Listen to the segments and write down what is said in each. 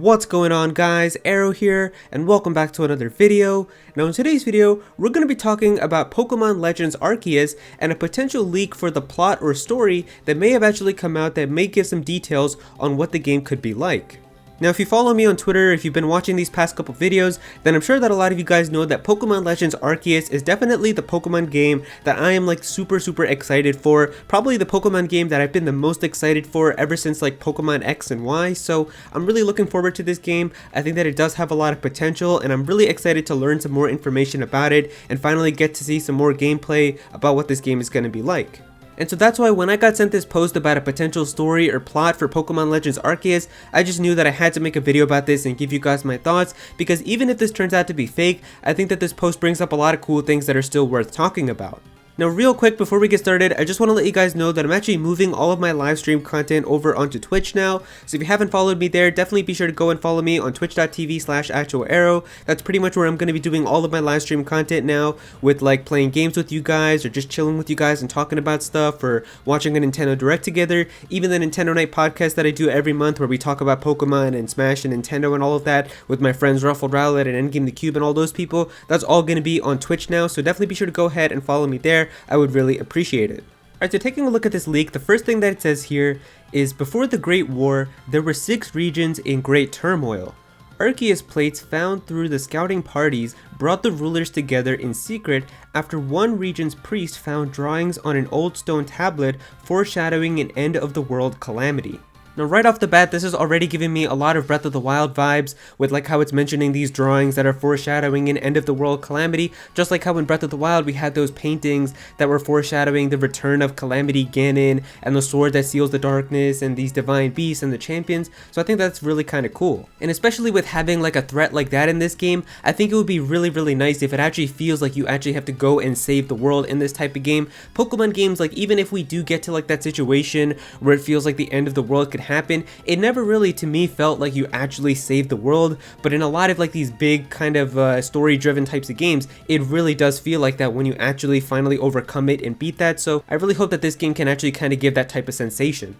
What's going on, guys? Aero here, and welcome back to another video. Now in today's video, we're going to be talking about Pokemon Legends Arceus and a potential leak for the plot or story that may have actually come out that may give some details on what the game could be like. Now if you follow me on Twitter, if you've been watching these past couple videos, then I'm sure that a lot of you guys know that Pokemon Legends Arceus is definitely the Pokemon game that I am like super excited for. Probably the Pokemon game that I've been the most excited for ever since like Pokemon X and Y, so I'm really looking forward to this game. I think that it does have a lot of potential and I'm really excited to learn some more information about it and finally get to see some more gameplay about what this game is going to be like. And so that's why when I got sent this post about a potential story or plot for Pokemon Legends Arceus, I just knew that I had to make a video about this and give you guys my thoughts, because even if this turns out to be fake, I think that this post brings up a lot of cool things that are still worth talking about. Now real quick before we get started, I just want to let you guys know that I'm actually moving all of my live stream content over onto Twitch now, so if you haven't followed me there, definitely be sure to go and follow me on twitch.tv/actualaero. That's pretty much where I'm going to be doing all of my live stream content now, with like playing games with you guys, or just chilling with you guys and talking about stuff, or watching a Nintendo Direct together, even the Nintendo Night podcast that I do every month where we talk about Pokemon and Smash and Nintendo and all of that with my friends Ruffled Rowlet and Endgame the Cube and all those people. That's all going to be on Twitch now, so definitely be sure to go ahead and follow me there. I would really appreciate it. Alright, so taking a look at this leak, the first thing that it says here is, before the Great War, there were 6 regions in great turmoil. Arceus plates found through the scouting parties brought the rulers together in secret after one region's priest found drawings on an old stone tablet foreshadowing an end of the world calamity. Now right off the bat, this is already giving me a lot of Breath of the Wild vibes, with like how it's mentioning these drawings that are foreshadowing an end of the world calamity, just like how in Breath of the Wild we had those paintings that were foreshadowing the return of Calamity Ganon and the sword that seals the darkness and these divine beasts and the champions. So I think that's really kind of cool. And especially with having like a threat like that in this game, I think it would be really nice if it actually feels like you actually have to go and save the world in this type of game. Pokemon games, like even if we do get to like that situation where it feels like the end of the world could happen, it never really to me felt like you actually saved the world, but in a lot of like these big kind of story driven types of games, it really does feel like that when you actually finally overcome it and beat that. So I really hope that this game can actually kind of give that type of sensation.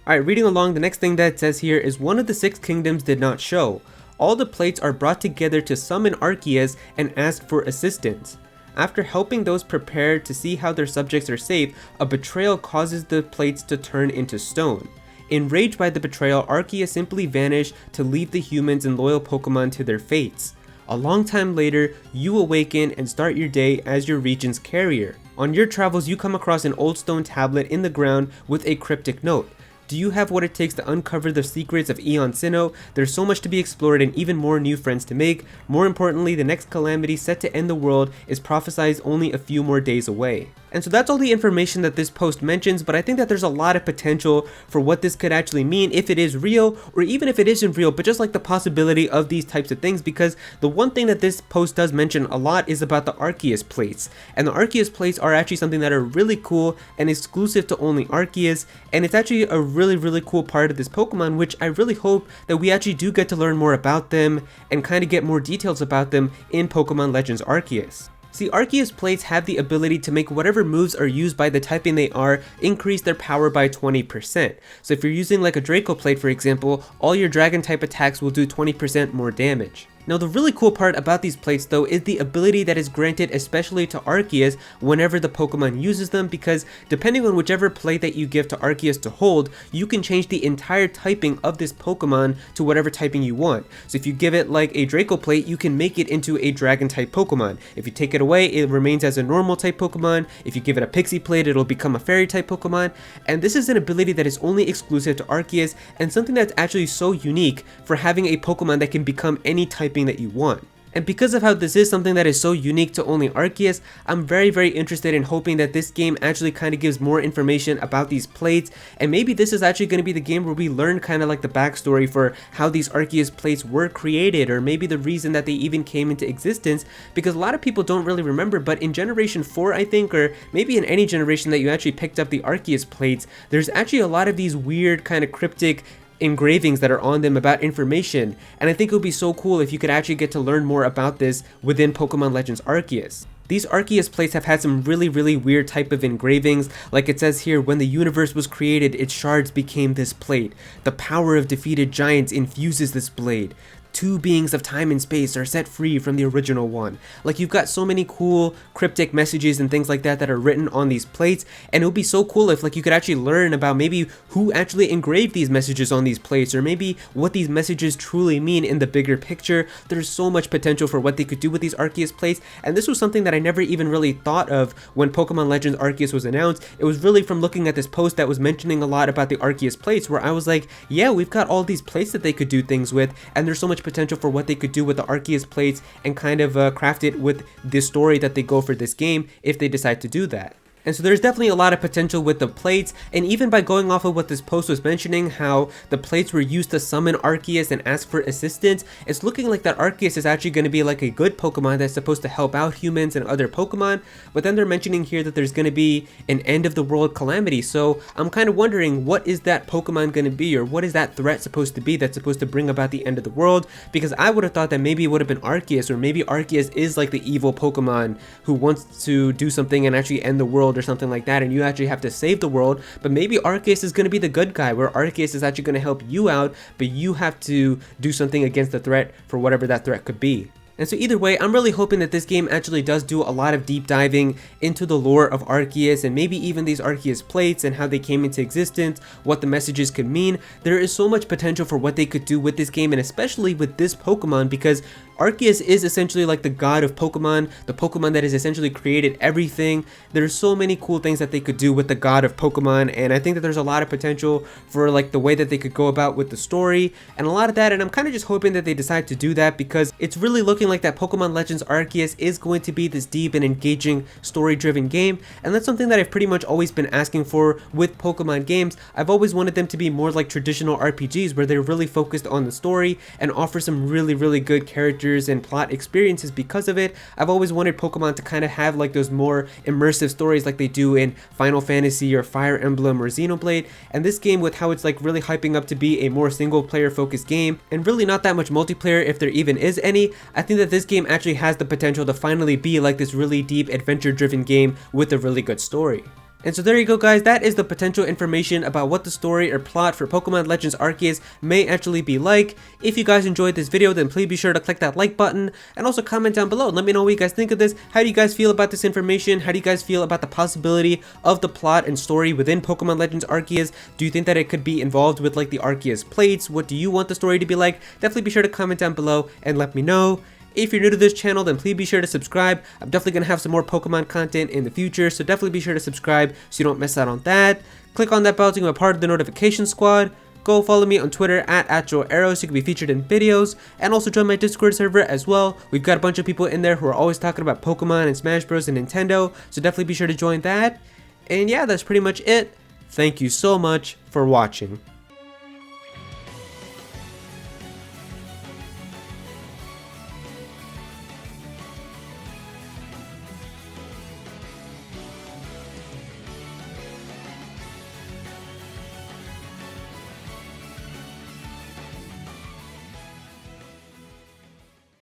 Alright, reading along, the next thing that it says here is, one of the 6 kingdoms did not show. All the plates are brought together to summon Arceus and ask for assistance. After helping those prepared to see how their subjects are safe, a betrayal causes the plates to turn into stone. Enraged by the betrayal, Arceus simply vanished to leave the humans and loyal Pokemon to their fates. A long time later, you awaken and start your day as your region's carrier. On your travels, you come across an old stone tablet in the ground with a cryptic note. Do you have what it takes to uncover the secrets of Eon Sinnoh? There's so much to be explored and even more new friends to make. More importantly, the next calamity set to end the world is prophesied only a few more days away. And so that's all the information that this post mentions, but I think that there's a lot of potential for what this could actually mean if it is real, or even if it isn't real, but just like the possibility of these types of things, because the one thing that this post does mention a lot is about the Arceus plates. And the Arceus plates are actually something that are really cool and exclusive to only Arceus, and it's actually a really cool part of this Pokemon, which I really hope that we actually do get to learn more about them and kind of get more details about them in Pokemon Legends Arceus. See, Arceus plates have the ability to make whatever moves are used by the typing they are increase their power by 20%. So if you're using like a Draco plate, for example, all your dragon type attacks will do 20% more damage. Now the really cool part about these plates though is the ability that is granted especially to Arceus whenever the Pokemon uses them, because depending on whichever plate that you give to Arceus to hold, you can change the entire typing of this Pokemon to whatever typing you want. So if you give it like a Draco plate, you can make it into a dragon type Pokemon. If you take it away, it remains as a normal type Pokemon. If you give it a Pixie plate, it'll become a fairy type Pokemon. And this is an ability that is only exclusive to Arceus, and something that's actually so unique for having a Pokemon that can become any typing that you want. And because of how this is something that is so unique to only Arceus, I'm very interested in hoping that this game actually kind of gives more information about these plates, and maybe this is actually going to be the game where we learn kind of like the backstory for how these Arceus plates were created, or maybe the reason that they even came into existence, because a lot of people don't really remember, but in Generation 4 I think, or maybe in any generation that you actually picked up the Arceus plates, there's actually a lot of these weird kind of cryptic engravings that are on them about information, and I think it would be so cool if you could actually get to learn more about this within Pokemon Legends Arceus. These Arceus plates have had some really weird type of engravings. Like it says here, when the universe was created, its shards became this plate. The power of defeated giants infuses this blade. Two beings of time and space are set free from the original one. Like, you've got so many cool cryptic messages and things like that that are written on these plates, and it would be so cool if like you could actually learn about maybe who actually engraved these messages on these plates, or maybe what these messages truly mean in the bigger picture. There's so much potential for what they could do with these Arceus plates, and this was something that I never even really thought of when Pokemon Legends Arceus was announced. It was really from looking at this post that was mentioning a lot about the Arceus plates, where I was like, yeah, we've got all these plates that they could do things with, and there's so much potential for what they could do with the Arceus plates and kind of craft it with the story that they go for this game if they decide to do that. And so there's definitely a lot of potential with the plates, and even by going off of what this post was mentioning, how the plates were used to summon Arceus and ask for assistance, it's looking like that Arceus is actually going to be like a good Pokemon that's supposed to help out humans and other Pokemon. But then they're mentioning here that there's going to be an end of the world calamity, so I'm kind of wondering, what is that Pokemon going to be, or what is that threat supposed to be that's supposed to bring about the end of the world? Because I would have thought that maybe it would have been Arceus, or maybe Arceus is like the evil Pokemon who wants to do something and actually end the world or something like that, and you actually have to save the world. But maybe Arceus is going to be the good guy, where Arceus is actually going to help you out, but you have to do something against the threat for whatever that threat could be. And so either way, I'm really hoping that this game actually does do a lot of deep diving into the lore of Arceus, and maybe even these Arceus plates and how they came into existence, what the messages could mean. There is so much potential for what they could do with this game, and especially with this Pokemon, because Arceus is essentially like the god of Pokemon, the Pokemon that has essentially created everything. There's so many cool things that they could do with the god of Pokemon, and I think that there's a lot of potential for like the way that they could go about with the story and a lot of that, and I'm kind of just hoping that they decide to do that, because it's really looking like that Pokemon Legends Arceus is going to be this deep and engaging story-driven game, and that's something that I've pretty much always been asking for with Pokemon games. I've always wanted them to be more like traditional RPGs, where they're really focused on the story and offer some really good characters and plot experiences because of it. I've always wanted Pokemon to kind of have like those more immersive stories like they do in Final Fantasy or Fire Emblem or Xenoblade, and this game, with how it's like really hyping up to be a more single player focused game and really not that much multiplayer if there even is any, I think that this game actually has the potential to finally be like this really deep adventure driven game with a really good story. And so there you go, guys, that is the potential information about what the story or plot for Pokemon Legends Arceus may actually be like. If you guys enjoyed this video, then please be sure to click that like button and also comment down below and let me know what you guys think of this. How do you guys feel about this information? How do you guys feel about the possibility of the plot and story within Pokemon Legends Arceus? Do you think that it could be involved with like the Arceus plates? What do you want the story to be like? Definitely be sure to comment down below and let me know. If you're new to this channel, then please be sure to subscribe. I'm definitely going to have some more Pokemon content in the future, so definitely be sure to subscribe so you don't miss out on that. Click on that bell to become a part of the notification squad. Go follow me on Twitter at Aero so you can be featured in videos, and also join my Discord server as well. We've got a bunch of people in there who are always talking about Pokemon and Smash Bros and Nintendo, so definitely be sure to join that. And yeah, that's pretty much it. Thank you so much for watching.